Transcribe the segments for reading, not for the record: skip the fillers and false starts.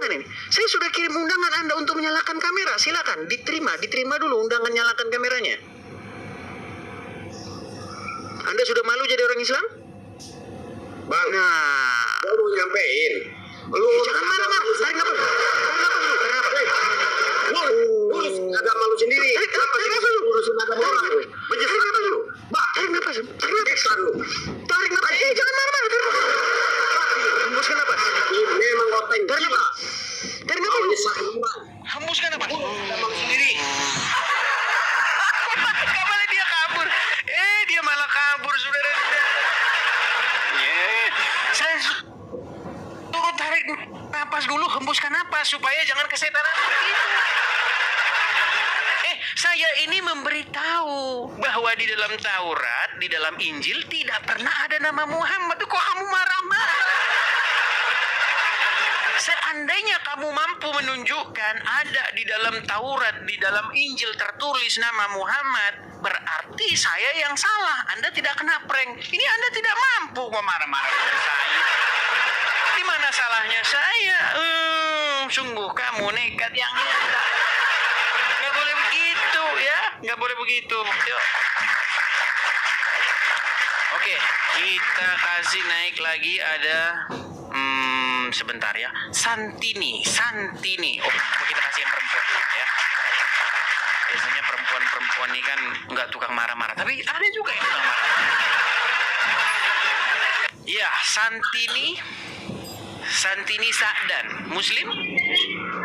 gimana ini? Saya sudah kirim undangan Anda untuk menyalakan kamera. Silakan, diterima dulu undangan nyalakan kameranya. Anda sudah malu jadi orang Islam? Bang, Nah, baru nyampein. Lu jangan marah-marah. Tarik nafas dulu. Urus agama lu sendiri. Kenapa sih urusin agama orang? Bejes Tarik nafas dulu. Bang, Tarik nafas. lu. Tarik nafas. Jangan marah-marah. Tarik nafas. Hembuskan nafas. Ini memang oteng Tarik gila. nafas. Tarik nafas. Mau nyesah bang. Hembuskan nafas. Agama lu sendiri. Kok malah dia kabur? Dia malah kabur, saudara. Saya turut tarik napas dulu, hembuskan napas supaya jangan kesetanan seperti itu. Saya ini memberitahu bahwa di dalam Taurat, di dalam Injil tidak pernah ada nama Muhammad. Kok kamu marah-marah? Seandainya kamu mampu menunjukkan ada di dalam Taurat, di dalam Injil tertulis nama Muhammad, berarti saya yang salah. Anda tidak kena prank. Ini Anda tidak mampu marah-marah dengan saya. Di mana salahnya saya? Sungguh kamu nekat yang nyata. Nggak boleh begitu ya. Nggak boleh begitu. Yuk. Oke, kita kasih naik lagi ada sebentar ya. Santini. Oh, kita kasih yang perempuan ya. Biasanya perempuan ini kan nggak tukang marah-marah, tapi ada juga yang tukang marah. Ya, Santini Sa'dan, Muslim?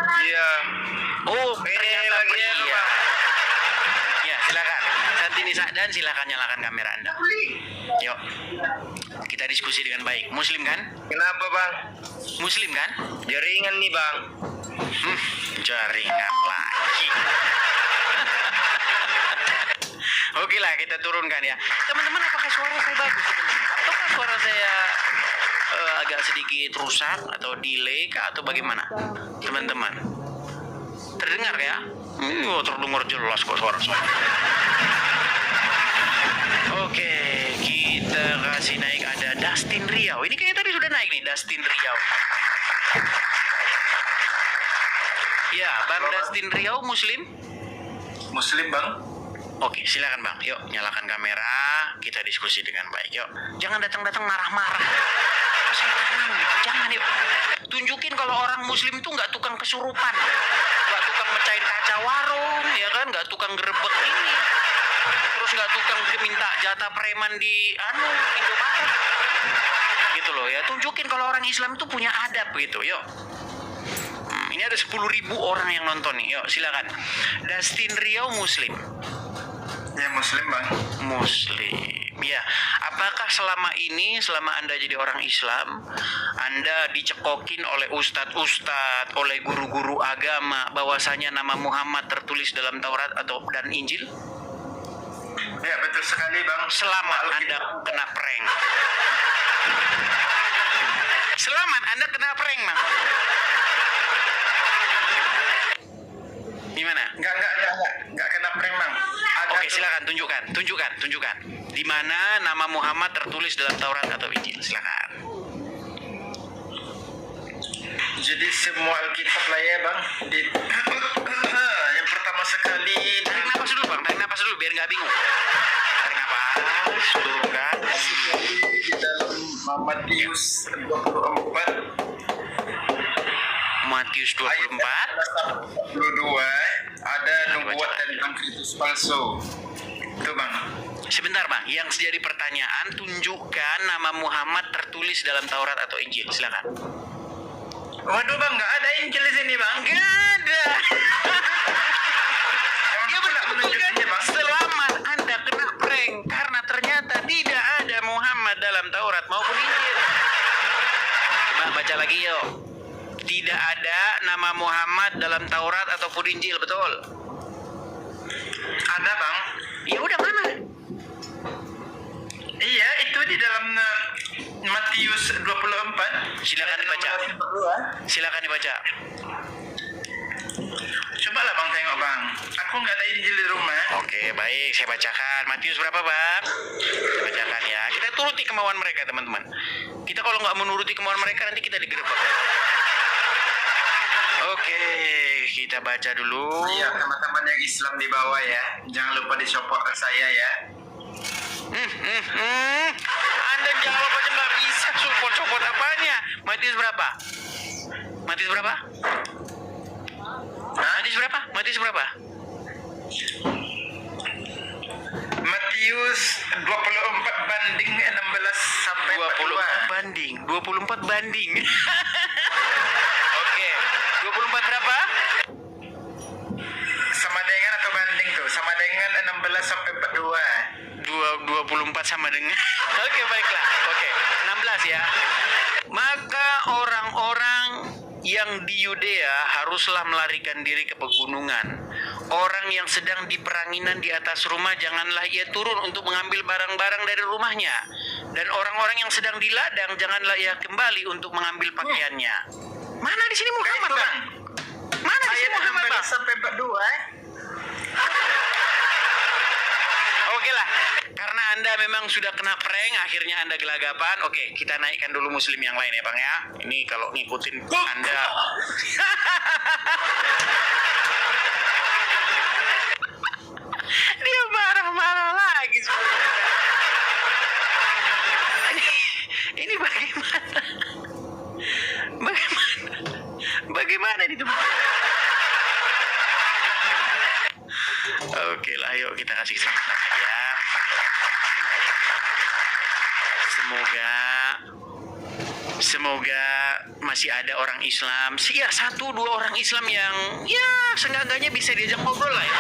Iya. Oh, Ini lagi ya, iya. Ya, silakan. Santini Sa'dan, silakan nyalakan kamera Anda. Yuk. Kita diskusi dengan baik. Muslim kan? Kenapa bang? Muslim kan? Jaringan nih bang. Jaringan lagi. Oke lah, kita turunkan ya. Teman-teman, apakah suara saya bagus? Ataukah suara saya agak sedikit rusak atau delay kah atau bagaimana? Teman-teman, terdengar ya? Terdengar jelas kok suara saya. Oke, kita kasih naik ada Dustin Riau. Ini kayaknya tadi sudah naik nih, Dustin Riau. Ya, Bang Dustin Riau Muslim? Muslim bang. Oke, silakan Bang. Yuk, nyalakan kamera. Kita diskusi dengan baik. Yuk, jangan datang-datang marah-marah. Jangan yuk. Tunjukin kalau orang Muslim tuh nggak tukang kesurupan, nggak tukang mecahin kaca warung, ya kan? Nggak tukang gerebek ini. Terus nggak tukang minta jatah preman di Indomaret. Gitu loh ya. Tunjukin kalau orang Islam tuh punya adab gitu. Yuk. Ini ada 10.000 orang yang nonton nih. Yuk, silakan. Dustin Riau Muslim. Ya Muslim bang. Muslim. Ya, apakah selama Anda jadi orang Islam, Anda dicekokin oleh ustadz, oleh guru-guru agama bahwasanya nama Muhammad tertulis dalam Taurat dan Injil? Ya betul sekali bang. Selamat Anda kena prank. Selamat Anda kena prank, Bang. Gimana? Enggak kena prank bang. Oke, silakan tunjukkan. Di mana nama Muhammad tertulis dalam Taurat atau Injil? Silakan. Jadi semua Alkitab lah ya bang. Yang pertama sekali. Tarik napas dulu Bang, biar nggak bingung. Tarik napas, turunkan. Sekali di dalam Matius 24. Matius 24. 22 ada nubuat tentang Kristus palsu. Itu bang. Sebentar Bang, yang jadi pertanyaan, tunjukkan nama Muhammad tertulis dalam Taurat atau Injil. Silakan. Waduh bang, nggak ada Injil di sini bang. Nggak ada. Ya betul kan? Selamat Anda kena prank karena ternyata tidak ada Muhammad dalam Taurat maupun Injil. Coba baca lagi yuk. Tidak ada nama Muhammad dalam Taurat ataupun Injil, betul? Ada bang. Ya udah mana? Iya, itu di dalam Matius 24. Silakan dibaca. Silakan dibaca. Cobalah bang tengok bang. Aku nggak ada Injil di rumah. Oke, baik, saya bacakan. Matius berapa, Bang? Saya bacakan ya. Kita turuti kemauan mereka, teman-teman. Kita kalau nggak menuruti kemauan mereka, nanti kita digerebek. Oke, kita baca dulu. Iya, teman-teman yang Islam di bawah ya. Jangan lupa di-support ke saya ya. Anda jawab aja nggak bisa, support apanya? Matius berapa? Matius berapa? Matius berapa? Matius berapa? Matius 24 banding 16 sampai 24 banding. 24 banding. Oke, 24 berapa? Sama dengan atau banding tuh? Sama dengan 16 sampai 42. 24 sama dengan. Oke, baiklah. Oke, 16 ya. Maka orang-orang yang di Yudea haruslah melarikan diri ke pegunungan. Orang yang sedang di peranginan di atas rumah, janganlah ia turun untuk mengambil barang-barang dari rumahnya. Dan orang-orang yang sedang di ladang, janganlah ia kembali untuk mengambil pakaiannya. Mana di sini Muhammad, Bang? Mana di sini Muhammad, Bang? 16 sampai 42. Oke lah, karena Anda memang sudah kena prank, akhirnya Anda gelagapan. Oke, kita naikkan dulu muslim yang lain ya Bang ya. Ini kalau ngikutin Anda. Dia marah-marah lagi. Ini bagaimana? Bagaimana ini tuh? Oke lah, yuk kita kasih semangat ya. Semoga masih ada orang Islam, ya 1-2 orang Islam yang ya seenggaknya bisa diajak ngobrol lah ya.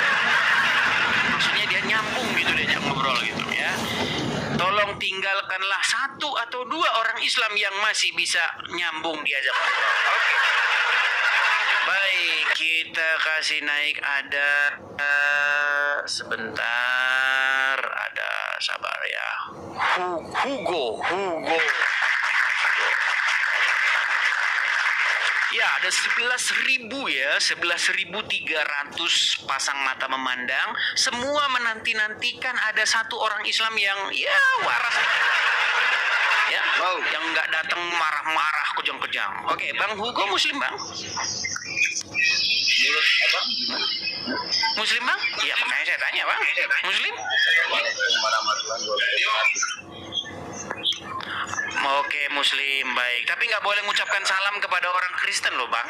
Maksudnya dia nyambung gitu diajak ngobrol gitu ya. Tolong tinggalkanlah 1 atau 2 orang Islam yang masih bisa nyambung diajak ngobrol. Oke. Baik, kita kasih naik ada sebentar, ada sabar ya. Hugo. Ya, ada 11.000 ya, 11.300 pasang mata memandang. Semua menanti-nantikan ada 1 orang Islam yang ya waras. Ya, yang nggak datang marah-marah kejang-kejang. Oke, Bang Hugo Muslim, Bang? Muslim, Bang? Iya, makanya saya tanya, Bang. Muslim? Oke, Muslim, baik. Tapi nggak boleh mengucapkan salam kepada orang Kristen loh, Bang.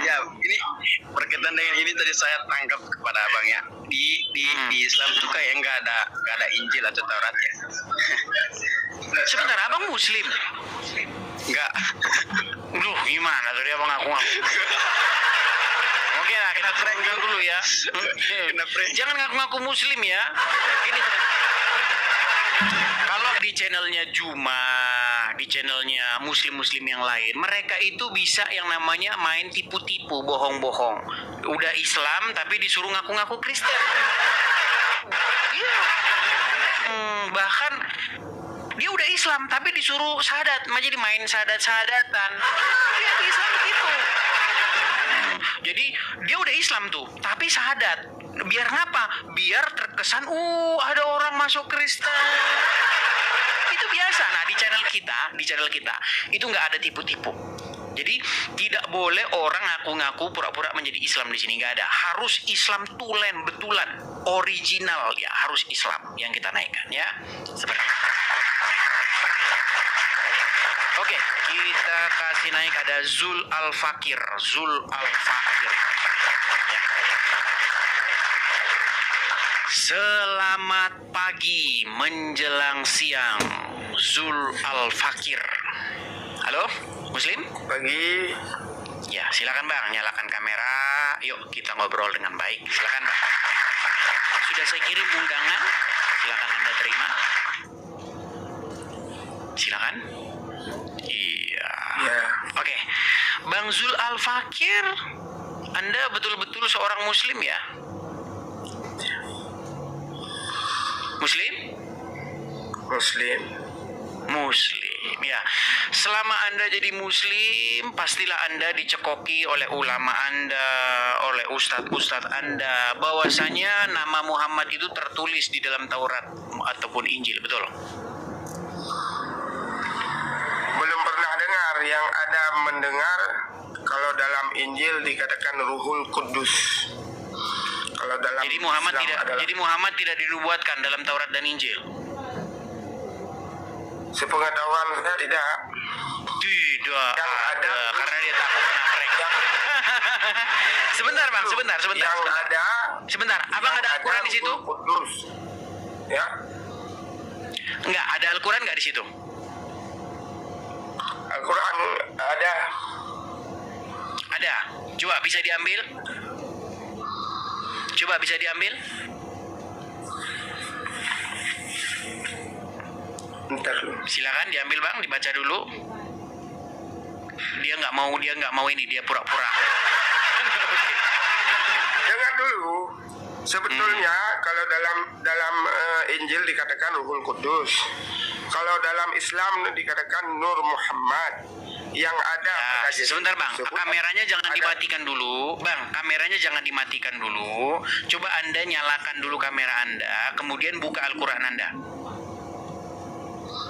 Ya, ini berkaitan dengan ini tadi saya tangkap kepada abang ya. Di Islam tuh kayak nggak ada Injil atau Taurat ya. Sebentar, Abang Muslim? Nggak. Duh, gimana tadi Abang ngaku-ngaku? Oke lah, kita prank dulu ya. Jangan ngaku-ngaku Muslim ya. Gini, kalau di channelnya Juma, di channelnya Muslim-Muslim yang lain, mereka itu bisa yang namanya main tipu-tipu, bohong-bohong. Udah Islam tapi disuruh ngaku-ngaku Kristen. Iya. Bahkan dia udah Islam tapi disuruh syahadat, jadi main syahadat-syahadatan. Dia di Islam begitu. Jadi dia udah Islam tuh, tapi syahadat. Biar ngapa? Biar terkesan, ada orang masuk Kristen. Itu biasa. Nah, di channel kita itu nggak ada tipu-tipu. Jadi tidak boleh orang ngaku-ngaku pura-pura menjadi Islam di sini, nggak ada. Harus Islam tulen, betulan, original ya, harus Islam yang kita naikkan ya. Sebentar. Oke, kita kasih naik ada Zul Al-Fakir. Ya. Selamat pagi menjelang siang, Zul Al-Fakir. Halo, Muslim? Pagi. Ya, silakan Bang, nyalakan kamera. Yuk kita ngobrol dengan baik. Silakan Bang. Sudah saya kirim undangan. Silakan Anda terima. Silakan. Iya. Ya. Oke, Bang Zul Al-Fakir, Anda betul-betul seorang Muslim ya? Muslim ya. Selama Anda jadi Muslim, pastilah Anda dicekoki oleh ulama Anda, oleh ustadz-ustadz Anda, bahwasanya nama Muhammad itu tertulis di dalam Taurat ataupun Injil, betul? Belum pernah dengar yang ada mendengar kalau dalam Injil dikatakan Ruhul Kudus. Kalau dalam Jadi Muhammad Islam tidak adalah, jadi Muhammad tidak dinubuatkan dalam Taurat dan Injil. sepengetahuan saya tidak. Tidak Yang ada karena dia takut kena prank. Sebentar Bang, sebentar. Yang ada Sebentar, Abang ada Al-Quran di situ? Ruhul Kudus. Ya. Enggak, ada Al-Quran enggak di situ? Al-Quran ada. Ada. Coba bisa diambil? Coba bisa diambil? Bentar dulu. Silakan diambil Bang, dibaca dulu. Dia nggak mau ini, dia pura-pura. Dengar dulu. Sebetulnya kalau dalam Injil dikatakan Ruhul Kudus. Kalau dalam Islam dikatakan Nur Muhammad. Yang ada Ya, pada Yesus sebentar Bang, tersebut kameranya jangan ada. dimatikan dulu. Bang, kameranya jangan dimatikan dulu. Coba Anda nyalakan dulu kamera Anda, kemudian buka Al-Quran Anda.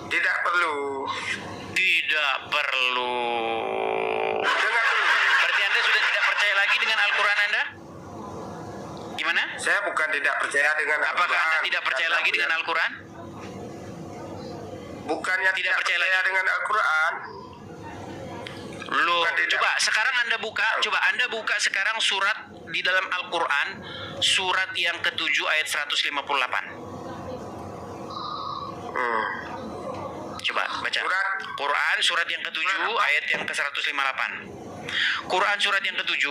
Tidak perlu. Tidak perlu. Dengar dulu. Berarti Anda sudah tidak percaya lagi dengan Al-Quran Anda? Gimana? Saya bukan tidak percaya dengan Apakah Al-Quran. Anda tidak percaya lagi dengan Al-Quran? Bukannya tidak percaya dengan Al-Quran. Loh, Bukan tidak. coba sekarang Anda buka sekarang surat di dalam Al-Quran, surat yang ke-7 ayat 158. Coba baca. Quran surat yang ke-7 ayat yang ke-158. Quran surat yang ke-7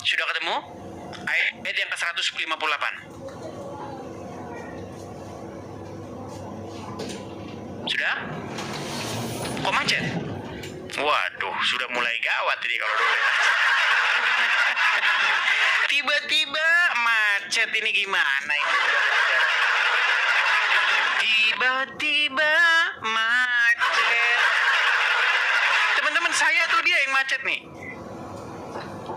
sudah ketemu? Ayat yang ke-158. Sudah? Kok macet? Waduh, sudah mulai gawat ini kalau dulu. Tiba-tiba macet ini gimana ini? Tiba-tiba macet. Teman-teman, saya tuh dia yang macet nih.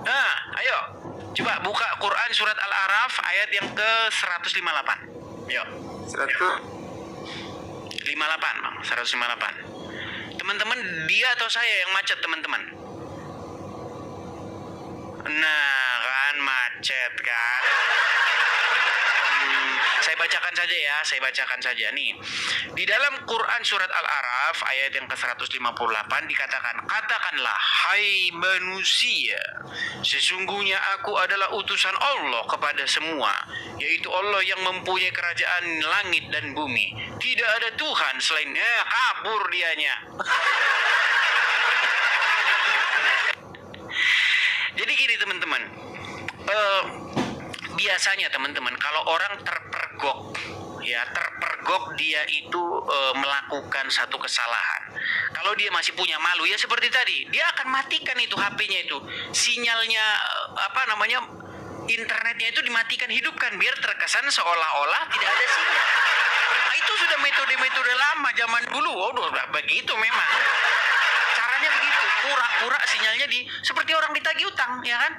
Nah, ayo. Coba buka Quran surat Al-A'raf ayat yang ke-158. Yuk. 58, Bang. 158. Teman-teman, dia atau saya yang macet, teman-teman? Nah, kan macet kan. Saya bacakan saja nih. Di dalam Quran surat Al-A'raf ayat yang ke-158 dikatakan, katakanlah, hai manusia, sesungguhnya aku adalah utusan Allah kepada semua, yaitu Allah yang mempunyai kerajaan langit dan bumi. Tidak ada Tuhan selainnya. Kabur dianya. Jadi gini teman-teman, biasanya teman-teman kalau orang terpergok dia itu melakukan satu kesalahan. Kalau dia masih punya malu ya seperti tadi, dia akan matikan itu HP-nya itu, sinyalnya internetnya itu dimatikan, hidupkan biar terkesan seolah-olah tidak ada sinyal. Nah, itu sudah metode-metode lama zaman dulu. Udah begitu memang. Caranya begitu, pura-pura sinyalnya seperti orang ditagih utang, ya kan?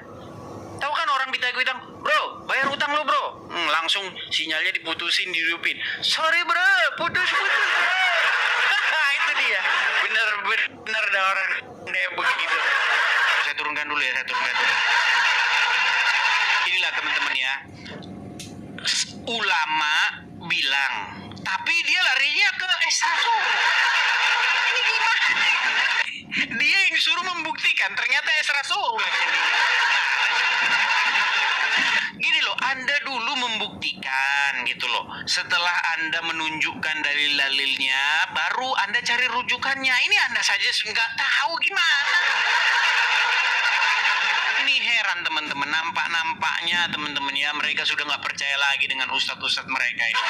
Tahu kan orang ditagih utang, bro, bayar utang lo bro. Langsung sinyalnya diputusin, dihidupin. Sorry bro, putus. Itu dia, bener ada orang kayak begitu. Saya turunkan dulu. Inilah teman-teman ya, ulama bilang, tapi dia larinya ke S1. Ini gimana? Dia yang suruh membuktikan, ternyata S1. Gini loh, Anda dulu membuktikan gitu loh. Setelah Anda menunjukkan dalil-dalilnya, baru Anda cari rujukannya. Ini Anda saja nggak tahu gimana. Ini heran teman-teman, nampaknya teman-teman ya, mereka sudah nggak percaya lagi dengan ustadz-ustadz mereka ini.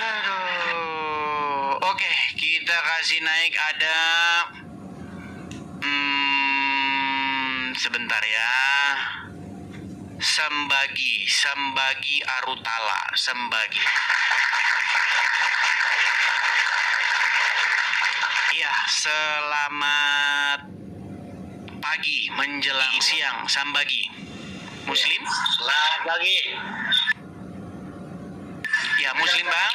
Aduh. Oke, kita kasih naik ada sebentar ya. Sambagi Arutala, Sambagi. Ya, selamat pagi menjelang siang, Sambagi. Muslim? Selamat pagi. Ya, Muslim Bang.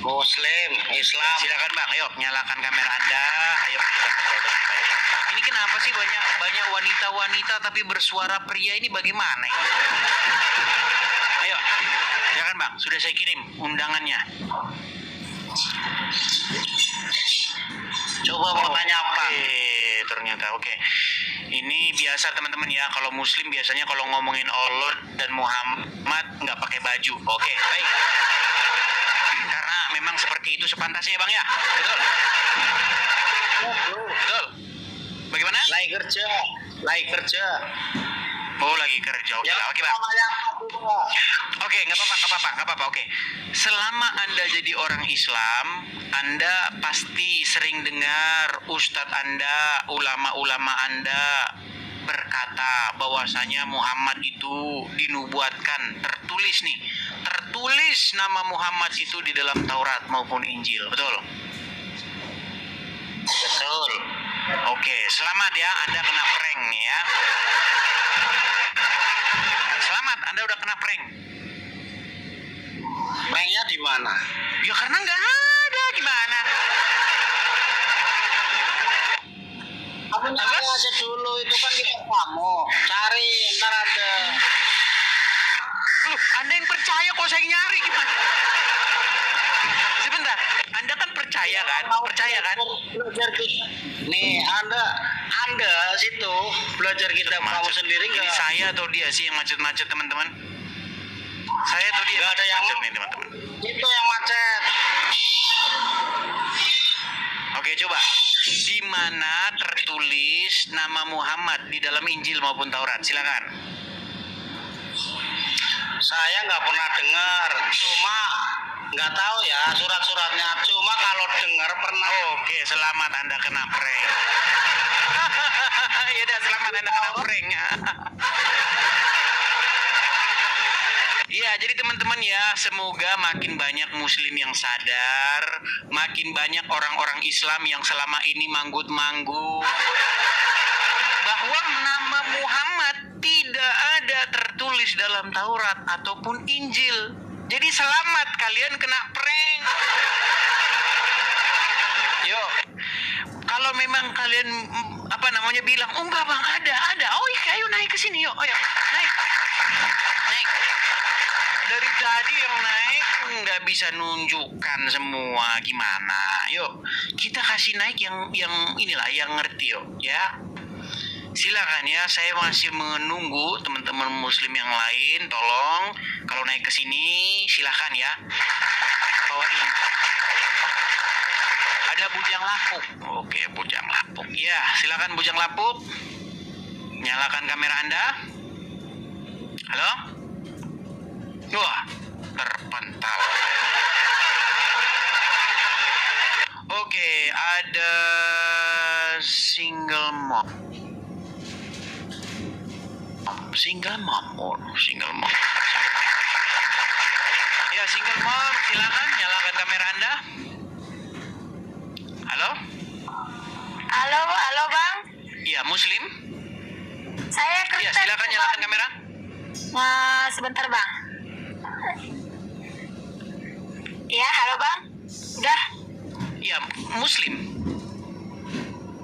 Muslim, Islam. Silakan Bang, ayo nyalakan kamera Anda. Ayo kita ngobrol dengan baik. Ini kenapa sih banyak wanita-wanita tapi bersuara pria ini bagaimana ini? Ayo, silakan Bang, sudah saya kirim undangannya. Coba mau tanya apa? Ternyata oke. Ini biasa teman-teman ya, kalau Muslim biasanya kalau ngomongin Allah dan Muhammad nggak pakai baju. Oke, baik. Karena memang seperti itu sepantasnya Bang ya, betul? Betul. Bagaimana? Lagi kerja. Oh lagi kerja, oke lah, oke Bang. Oke, nggak apa-apa. Oke, selama Anda jadi orang Islam, Anda pasti sering dengar Ustadz Anda, ulama-ulama Anda berkata bahwasanya Muhammad itu dinubuatkan, tertulis nama Muhammad itu di dalam Taurat maupun Injil, betul? Betul. Oke, selamat ya, Anda kena prank nih ya. Selamat, Anda udah kena prank. Pranknya di mana? Ya karena nggak ada, gimana? Kamu nyari aja dulu, itu kan kita kamu. Cari, ntar ada. Loh, Anda yang percaya kok saya nyari gimana? Sebentar, Anda kan percaya kan? Percaya kan? Belajar kita. Nih, Anda situ belajar kita kamu sendiri Ini nggak? saya atau dia sih yang macet-macet teman-teman? Saya atau dia? Nggak ada yang macet nih teman-teman. Itu yang macet. Oke, coba. Di mana tertulis nama Muhammad di dalam Injil maupun Taurat? Silakan. Saya nggak pernah dengar, cuma nggak tahu ya surat-suratnya. Cuma kalau dengar pernah. Oke, selamat Anda kena prank. Ya udah, selamat Anda kena prank. Iya, jadi teman-teman ya, semoga makin banyak Muslim yang sadar, makin banyak orang-orang Islam yang selama ini manggut-manggut bahwa nama Muhammad tidak ada tertulis dalam Taurat ataupun Injil. Jadi selamat kalian kena prank. Yo, kalau memang kalian bilang, oh enggak Bang, ada. Oh iya, ayo naik ke sini yuk, ayo naik. Dari tadi yang naik nggak bisa nunjukkan semua gimana. Yuk, kita kasih naik yang inilah yang ngerti yuk ya. Silakan ya, saya masih menunggu teman-teman Muslim yang lain. Tolong kalau naik ke sini silakan ya. Bawain. Ada bujang lapuk. Oke, bujang lapuk. Ya, silakan bujang lapuk. Nyalakan kamera Anda. Halo? Wah, terpental. Oke, ada single mom. Ya, single mom, silakan nyalakan kamera Anda. Halo? Halo Bang. Iya, Muslim. Saya Kristen. Iya, silakan nyalakan kamera. Sebentar Bang. Iya, halo Bang. Udah. Iya, Muslim.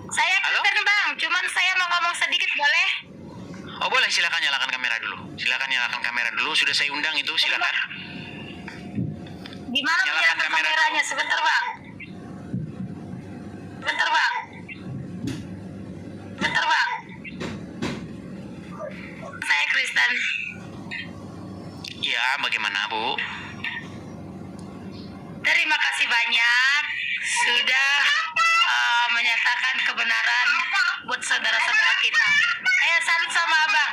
Saya Halo? Kristen Bang. Cuman saya mau ngomong sedikit boleh? Oh boleh, silakan nyalakan kamera dulu. Sudah saya undang itu, silakan. Gimana Nyalakan menyalakan kamera kameranya? Sebentar Bang. Saya Kristen. Iya, bagaimana Bu? Terima kasih banyak sudah menyatakan kebenaran buat saudara-saudara kita. Ayo salut sama Abang.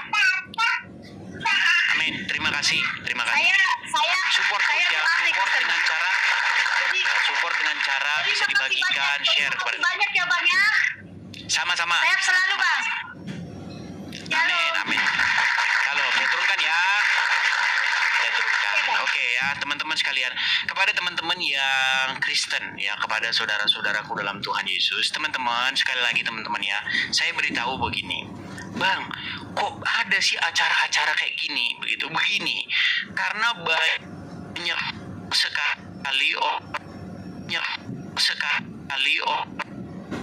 Amin, terima kasih. Saya Support saya terus ya, ahli support Kristen. dengan cara bisa Terima kasih dibagikan, banyak. share kepada Banyak ya Bang ya. sama-sama. Sehat selalu Bang. Amin. Halo, saya turunkan ya. Oke ya, teman-teman sekalian, kepada teman-teman yang Kristen ya, kepada saudara-saudaraku dalam Tuhan Yesus, teman-teman sekali lagi teman-teman ya, saya beritahu begini, Bang, kok ada sih acara-acara kayak gini, begini, karena banyak sekali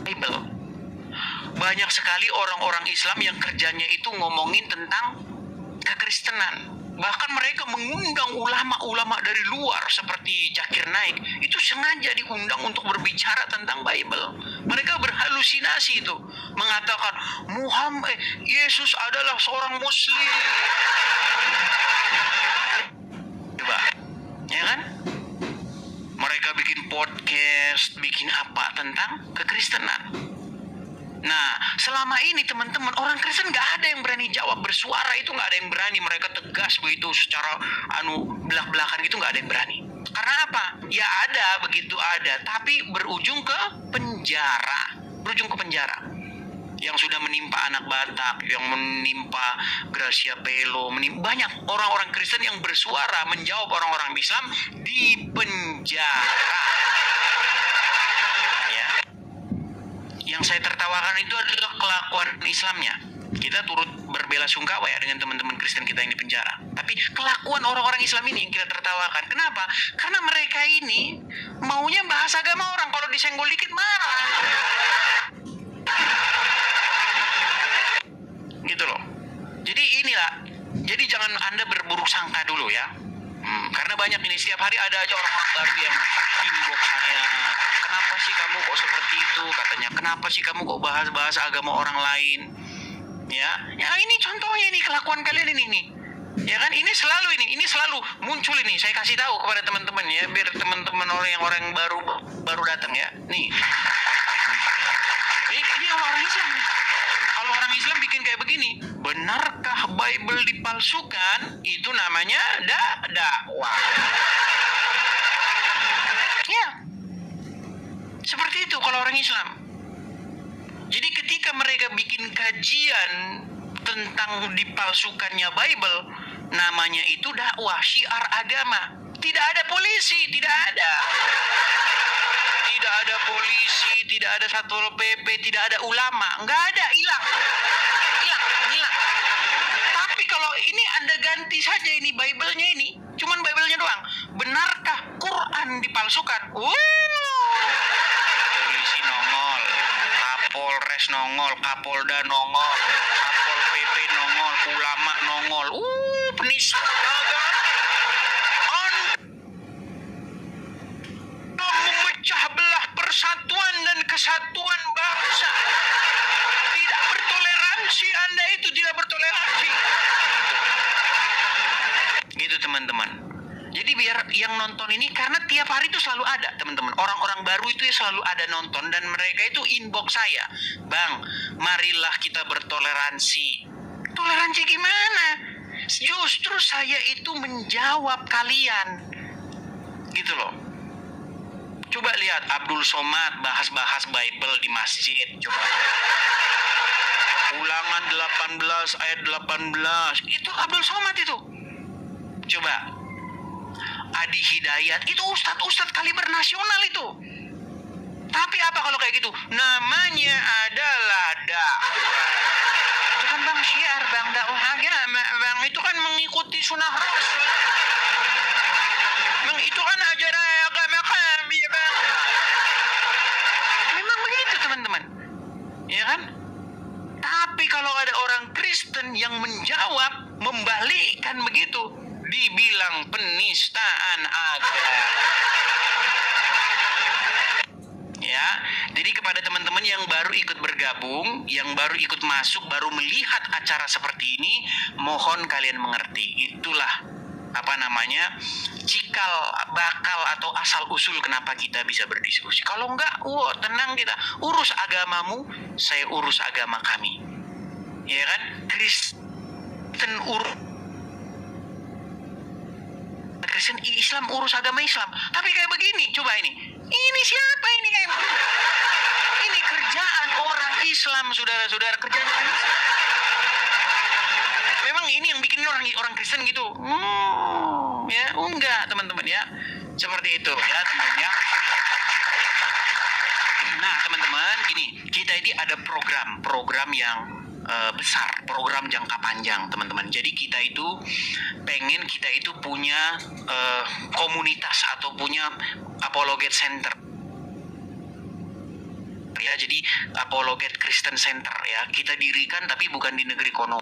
Bible. Banyak sekali orang-orang Islam yang kerjanya itu ngomongin tentang kekristenan. Bahkan mereka mengundang ulama-ulama dari luar seperti Zakir Naik. Itu sengaja diundang untuk berbicara tentang Bible. Mereka berhalusinasi itu, mengatakan Yesus adalah seorang Muslim. Coba, ya kan? Mereka bikin podcast, bikin apa tentang kekristenan. Nah, selama ini teman-teman, orang Kristen nggak ada yang berani jawab, bersuara itu nggak ada yang berani. Mereka tegas begitu secara belak-belakan gitu, nggak ada yang berani. Karena apa? Ya ada, begitu ada, tapi berujung ke penjara. Yang sudah menimpa anak Batak, yang menimpa Gracia Pelo, banyak orang-orang Kristen yang bersuara menjawab orang-orang Islam di penjara. Ya. Yang saya tertawakan itu adalah kelakuan Islamnya. Kita turut berbela-sungkawa ya dengan teman-teman Kristen kita yang di penjara. Tapi kelakuan orang-orang Islam ini yang kita tertawakan. Kenapa? Karena mereka ini maunya bahas agama orang. Kalau disenggol dikit marah. Gitu loh. Jadi inilah. Jadi jangan Anda berburuk sangka dulu ya. Karena banyak ini, setiap hari ada aja orang-orang baru yang inbox saya. Kenapa sih kamu kok seperti itu? Katanya, kenapa sih kamu kok bahas-bahas agama orang lain? Ya ini contohnya ini kelakuan kalian ini. Ya kan, ini selalu muncul ini. Saya kasih tahu kepada teman-teman ya, biar teman-teman orang yang baru datang ya. Nih. Ini orang Islam. Kalau orang Islam bikin kayak begini, benarkah Bible dipalsukan? Itu namanya dakwah. Ya. Seperti itu kalau orang Islam. Jadi ketika mereka bikin kajian tentang dipalsukannya Bible, namanya itu dakwah, syiar agama. Tidak ada polisi, tidak ada. Tidak ada polisi, tidak ada Satpol PP, tidak ada ulama, nggak ada, hilang. Tapi kalau ini Anda ganti saja ini Bible-nya ini, cuman Bible-nya doang. Benarkah Quran dipalsukan? Polisi nongol, Kapolres nongol, Kapolda nongol, Satpol PP nongol, ulama nongol. Penista agama. Memecah belah persatuan dan kesatuan bangsa. Tidak bertoleransi, Anda itu tidak bertoleransi. Gitu teman-teman. Jadi biar yang nonton ini, karena tiap hari itu selalu ada teman-teman. Orang-orang baru itu ya selalu ada nonton, dan mereka itu inbox saya. Bang, marilah kita bertoleransi. Toleransi gimana? Justru saya itu menjawab kalian. Gitu loh. Coba lihat Abdul Somad bahas-bahas Bible di masjid. Coba. Ulangan 18 ayat 18. Itu Abdul Somad itu. Coba. Adi Hidayat itu ustadz kaliber nasional itu. Tapi apa kalau kayak gitu? Namanya adalah dakwah. Itu kan bang syiar, bang dakwah agama, bang itu kan mengikuti sunnah Rasul. Bang itu kan ajaran agama kami, bang. Memang begitu teman-teman, ya kan? Tapi kalau ada orang Kristen yang menjawab, membalikkan begitu, dibilang penistaan agama. Ya, jadi kepada teman-teman yang baru ikut bergabung, yang baru ikut masuk, baru melihat acara seperti ini, mohon kalian mengerti. Itulah cikal bakal atau asal usul kenapa kita bisa berdiskusi. Kalau enggak, tenang kita. Urus agamamu, saya urus agama kami. Ya kan? Kristen Islam urus agama Islam. Tapi kayak begini, coba ini. Ini siapa ini kayak begini? Ini kerjaan orang Islam, saudara-saudara, kerjaan orang Islam. Memang ini yang bikin orang Kristen gitu. Ya, enggak teman-teman ya. Seperti itu ya teman-teman ya. Nah teman-teman, gini, kita ini ada program yang besar, program jangka panjang, teman-teman. Jadi kita itu pengen kita itu punya komunitas atau punya apologet center. Ya, jadi apologet Kristen Center ya. Kita dirikan tapi bukan di negeri kono.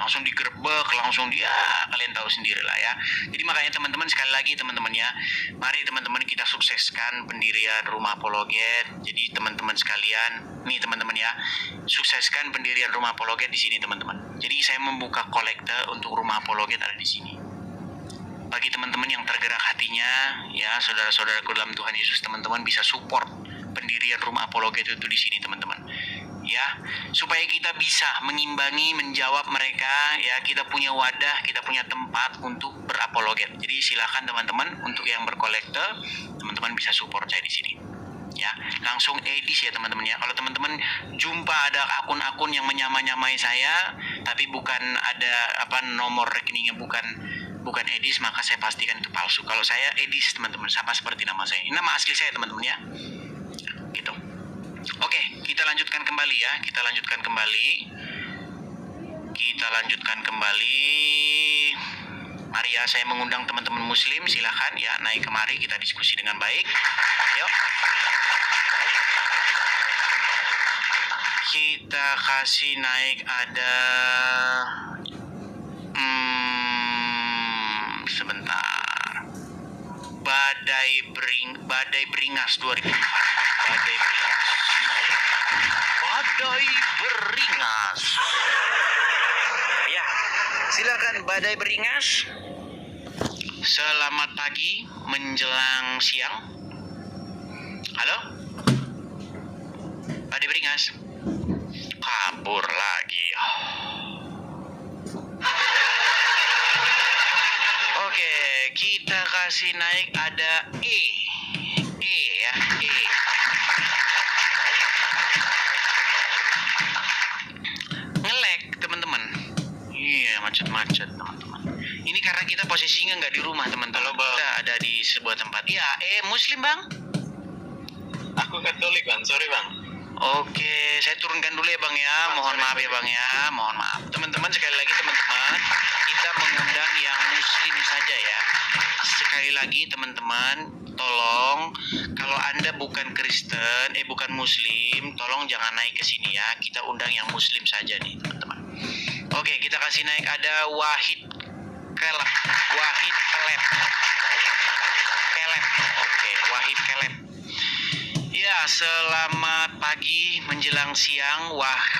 Langsung digerebek, langsung dia, kalian tahu sendiri lah ya. Jadi makanya teman-teman, sekali lagi teman-teman ya, mari teman-teman kita sukseskan pendirian rumah apologet. Jadi teman-teman sekalian, nih teman-teman ya, sukseskan pendirian rumah apologet di sini teman-teman. Jadi saya membuka kolekte untuk rumah apologet ada di sini. Bagi teman-teman yang tergerak hatinya, ya saudara-saudaraku dalam Tuhan Yesus, teman-teman bisa support pendirian rumah apologet itu di sini teman-teman. Ya, supaya kita bisa mengimbangi, menjawab mereka, ya kita punya wadah, kita punya tempat untuk berapologet. Jadi silakan teman-teman untuk yang berkolekte, teman-teman bisa support saya di sini. Ya, langsung edis ya teman-teman ya. Kalau teman-teman jumpa ada akun-akun yang menyamai saya, tapi bukan ada nomor rekeningnya bukan edis, maka saya pastikan itu palsu. Kalau saya edis teman-teman, sama seperti nama saya. Ini nama asli saya teman-teman ya. Gitu. Oke, kita lanjutkan kembali ya. Kita lanjutkan kembali. Mari ya, saya mengundang teman-teman muslim, silakan ya naik kemari, kita diskusi dengan baik. Yuk. Kita kasih naik ada sebentar. Badai Beringas 2004. Badai Beringas. Ya, silakan Badai Beringas. Selamat pagi menjelang siang. Halo? Badai Beringas. Kabur lagi. Oke, kita kasih naik ada E ya, E. Ngelek teman-teman. Iya, macet teman-teman. Ini karena kita posisinya nggak di rumah teman-teman. Kalau kita ada di sebuah tempat. Ya, Muslim bang? Aku Katolik bang, sorry bang. Oke, saya turunkan dulu ya bang ya. Mohon maaf ya bang ya. Mohon maaf. Teman-teman, sekali lagi teman-teman, kita mengundang yang muslim saja ya. Sekali lagi teman-teman, tolong kalau Anda bukan Kristen, bukan muslim, tolong jangan naik ke sini ya. Kita undang yang muslim saja nih teman-teman. Oke, kita kasih naik ada Wahid Kelep. Oke, Wahid Kelep. Ya, selamat pagi menjelang siang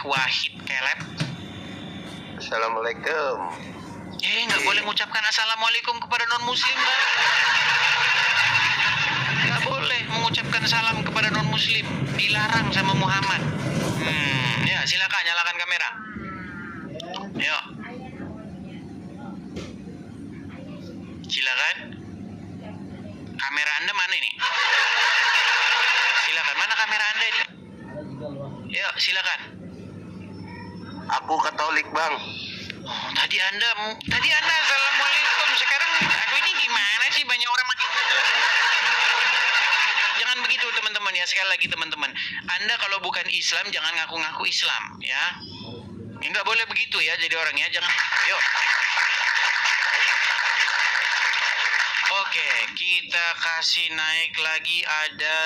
Wahid Kelep. Assalamualaikum. Nggak boleh mengucapkan assalamualaikum kepada non muslim bang. Nggak boleh mengucapkan salam kepada non muslim, dilarang sama Muhammad. Ya silakan nyalakan kamera. Yuk, silakan. Kamera Anda mana ini? Silakan, mana kamera Anda ini? Yuk, silakan. Aku Katolik bang. Oh, tadi anda assalamualaikum, sekarang aku ini gimana sih, banyak orang makin jangan begitu teman-teman ya. Sekali lagi teman-teman, Anda kalau bukan Islam jangan ngaku-ngaku Islam ya. Nggak boleh begitu ya jadi orangnya, jangan. Yuk. Oke, kita kasih naik lagi ada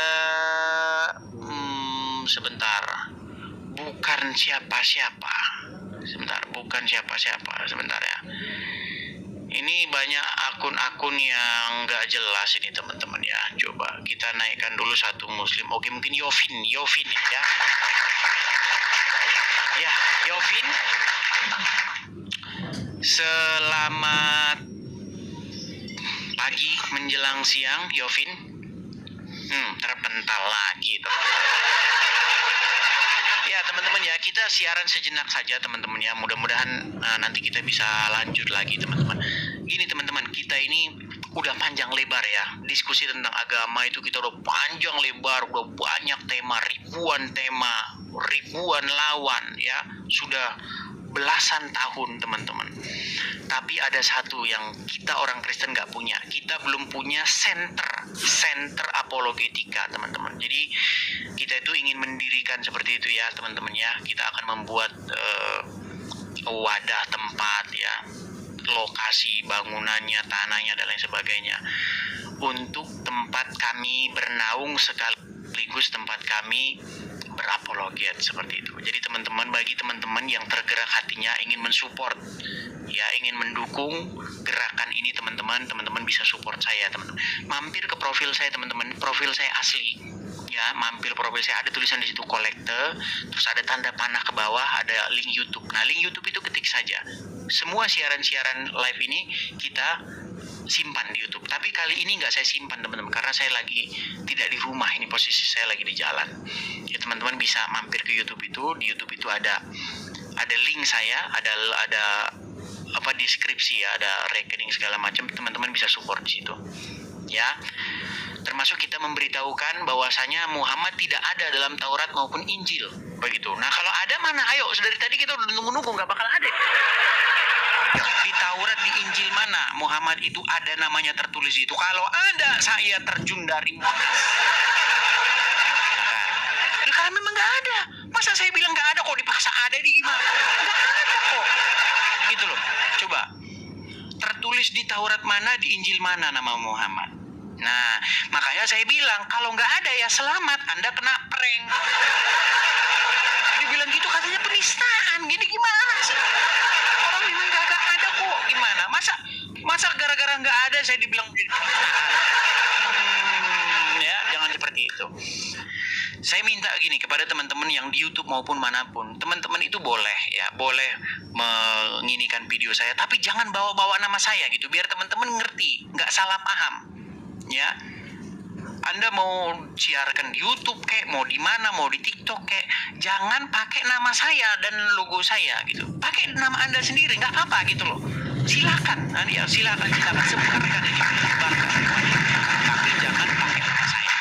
sebentar. Bukan siapa-siapa. Sebentar ya. Ini banyak akun-akun yang nggak jelas ini teman-teman ya. Coba kita naikkan dulu satu muslim. Oke, mungkin Yovin ya. Ya, Yovin. Selamat pagi menjelang siang, Yovin. Terpental lagi ya teman-teman ya, kita siaran sejenak saja teman-teman ya. Mudah-mudahan nanti kita bisa lanjut lagi teman-teman. Gini teman-teman, kita ini udah panjang lebar ya. Diskusi tentang agama itu kita udah panjang lebar, udah banyak tema, ribuan lawan ya. Sudah belasan tahun teman-teman. Tapi ada satu yang kita orang Kristen nggak punya. Kita belum punya center apologetika teman-teman. Jadi kita itu ingin mendirikan seperti itu ya teman-teman ya. Kita akan membuat wadah tempat ya, lokasi bangunannya, tanahnya dan lain sebagainya, untuk tempat kami bernaung sekaligus tempat kami berapologet seperti itu. Jadi teman-teman, bagi teman-teman yang tergerak hatinya ingin mensupport ya, ingin mendukung gerakan ini teman-teman bisa support saya teman-teman. Mampir ke profil saya teman-teman, profil saya asli ya, mampir profil saya, ada tulisan di situ kolekte, terus ada tanda panah ke bawah, ada link YouTube. Nah, link YouTube itu ketik saja. Semua siaran-siaran live ini kita simpan di YouTube. Tapi kali ini nggak saya simpan teman-teman, karena saya lagi tidak di rumah, ini posisi saya lagi di jalan. Ya teman-teman bisa mampir ke YouTube itu. Di YouTube itu ada link saya, ada apa deskripsi ya, ada rekening segala macam. Teman-teman bisa support di situ. Ya. Termasuk kita memberitahukan bahwasanya Muhammad tidak ada dalam Taurat maupun Injil, begitu. Nah, kalau ada mana? Ayo, dari tadi kita udah nunggu-nunggu, nggak bakal ada. Di Taurat, di Injil mana Muhammad itu ada namanya tertulis itu? Kalau ada, saya terjun dari monas. Nah, karena memang nggak ada. Masa saya bilang nggak ada kok, dipaksa ada di gimana? Nggak ada kok. Gitu loh. Coba. Tertulis di Taurat mana, di Injil mana nama Muhammad? Nah, makanya saya bilang, kalau nggak ada ya selamat, Anda kena prank. Dibilang gitu katanya penistaan, gini gimana sih? Orang memang nggak ada kok, gimana? Masa gara-gara nggak ada saya dibilang penistaan? Ya, jangan seperti itu. Saya minta gini kepada teman-teman yang di YouTube maupun manapun, teman-teman itu boleh menginikan video saya, tapi jangan bawa-bawa nama saya gitu, biar teman-teman ngerti, nggak salah paham. Ya, Anda mau siarkan di YouTube kayak, mau di mana, mau di TikTok kayak, jangan pakai nama saya dan logo saya gitu. Pakai nama Anda sendiri, nggak apa-apa gitu loh. Silakan, silakan sebarkan ini, sebarkan. Tapi jangan pakai nama saya.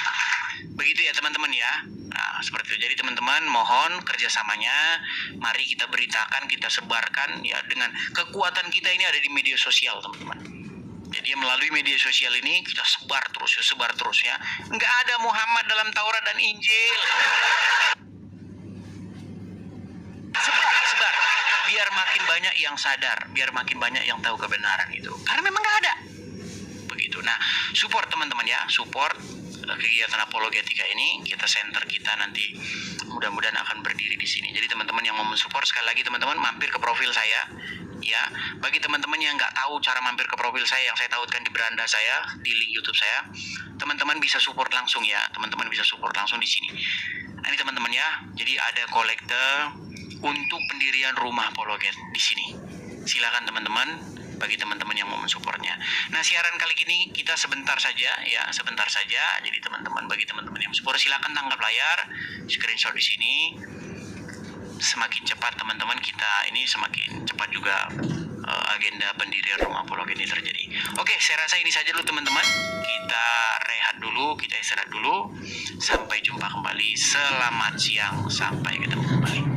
Begitu ya teman-teman ya. Nah, seperti itu. Jadi teman-teman mohon kerjasamanya. Mari kita beritakan, kita sebarkan ya, dengan kekuatan kita ini ada di media sosial teman-teman. Jadi melalui media sosial ini kita sebar terus ya. Nggak ada Muhammad dalam Taurat dan Injil. Sebar. Biar makin banyak yang sadar, biar makin banyak yang tahu kebenaran itu. Karena memang nggak ada. Begitu. Nah, support teman-teman ya, support kegiatan apologetika ini. Kita center kita nanti mudah-mudahan akan berdiri di sini. Jadi teman-teman yang mau mensupport, sekali lagi teman-teman mampir ke profil saya. Ya, bagi teman-teman yang nggak tahu cara mampir ke profil saya yang saya tautkan di beranda saya, di link YouTube saya, teman-teman bisa support langsung ya, teman-teman bisa support langsung di sini. Nah, ini teman-teman ya, jadi ada kolekte untuk pendirian rumah apologet di sini. Silakan teman-teman, bagi teman-teman yang mau mensupportnya. Nah, siaran kali ini kita sebentar saja ya, sebentar saja. Jadi teman-teman, bagi teman-teman yang support, silakan tangkap layar, screenshot di sini. Semakin cepat teman-teman kita ini, semakin cepat juga agenda pendirian rumah apologet ini terjadi. Oke, saya rasa ini saja dulu teman-teman. Kita rehat dulu, kita istirahat dulu. Sampai jumpa kembali. Selamat siang, sampai ketemu kembali.